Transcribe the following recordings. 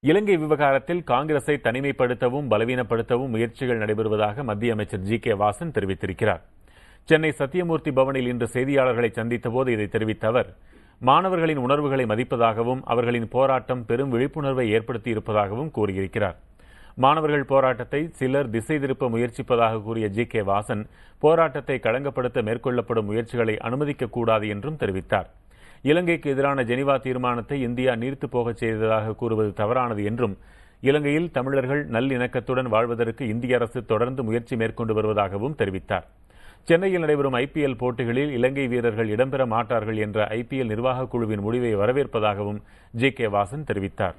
இலங்கை விவகாரத்தில் காங்கிரஸை தனிமைப்படுத்தவும் பலவீனப்படுத்தவும் முயற்சிகள் நடைபெறுவதாக மத்திய அமைச்சர் ஜி.கே. வாசன் தெரிவித்திருக்கிறார். சென்னை சத்தியமூர்த்தி பவனில் இன்று செய்தியாளர்களை சந்தித்தபோது இதை தெரிவித்த அவர், மாணவர்களின் உணர்வுகளை மதிப்பதாகவும் அவர்களின் போராட்டம் பெரும் விழிப்புணர்வை ஏற்படுத்தியிருப்பதாகவும் கூறியிருக்கிறார். மாணவர்கள் போராட்டத்தை சிலர் திசை திருப்ப முயற்சிப்பதாக கூறிய ஜி.கே. வாசன், போராட்டத்தை களங்கப்படுத்த மேற்கொள்ளப்படும் முயற்சிகளை அனுமதிக்கக்கூடாது என்றும் தெரிவித்தார். இலங்கைக்கு எதிரான ஜெனீவா தீர்மானத்தை இந்தியா நீர்த்து போகச் செய்ததாக கூறுவது தவறானது என்றும், இலங்கையில் தமிழர்கள் நல்லிணக்கத்துடன் வாழ்வதற்கு இந்திய அரசு தொடர்ந்து முயற்சி மேற்கொண்டு வருவதாகவும் தெரிவித்தார். சென்னையில் நடைபெறும் IPL போட்டிகளில் இலங்கை வீரர்கள் இடம்பெற மாட்டார்கள் என்ற IPL நிர்வாகக் குழுவின் முடிவை வரவேற்பதாகவும் ஜி.கே. வாசன் தெரிவித்தார்.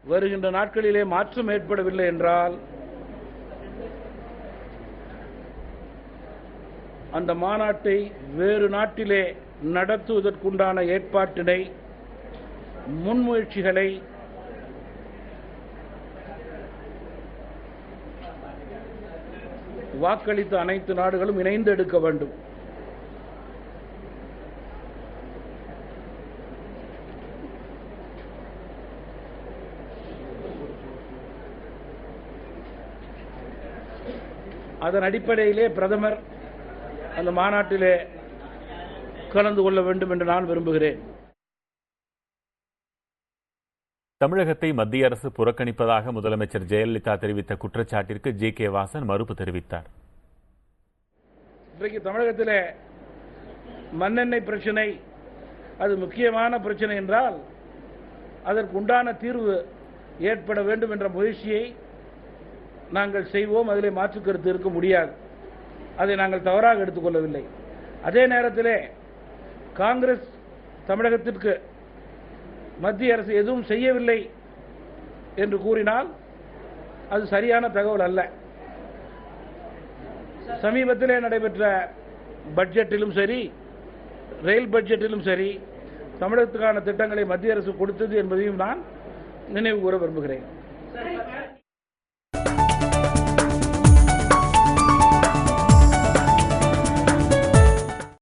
வருகின்ற நாட்களிலே மாற்றம் ஏற்படவில்லை என்றால் அந்த மாநாட்டை வேறு நாட்டிலே நடத்துவதற்குண்டான ஏற்பாட்டினை, முன்முயற்சிகளை வாக்களித்த அனைத்து நாடுகளும் இணைந்து எடுக்க வேண்டும். அதன் அடிப்படையிலே பிரதமர் அந்த மாநாட்டிலே கலந்து கொள்ள வேண்டும் என்று நான் விரும்புகிறேன். தமிழகத்தை மத்திய அரசு புறக்கணிப்பதாக முதலமைச்சர் ஜெயலலிதா தெரிவித்த குற்றச்சாட்டிற்கு ஜி.கே. வாசன் மறுப்பு தெரிவித்தார். இன்றைக்கு தமிழகத்திலே மண்ணெண்ணெய் பிரச்சனை அது முக்கியமான பிரச்சனை என்றால் அதற்கு உண்டான தீர்வு ஏற்பட வேண்டும் என்ற முயற்சியை நாங்கள் செய்வோம். அதிலே மாற்று கருத்து இருக்க முடியாது. அதை நாங்கள் தவறாக எடுத்துக்கொள்ளவில்லை. அதே நேரத்திலே காங்கிரஸ் தமிழகத்திற்கு மத்திய அரசு எதுவும் செய்யவில்லை என்று கூறினால் அது சரியான தகவல் அல்ல. சமீபத்திலே நடைபெற்ற பட்ஜெட்டிலும் சரி, ரயில் பட்ஜெட்டிலும் சரி, தமிழகத்துக்கான திட்டங்களை மத்திய அரசு கொடுத்தது என்பதையும் நான் நினைவு கூற விரும்புகிறேன்.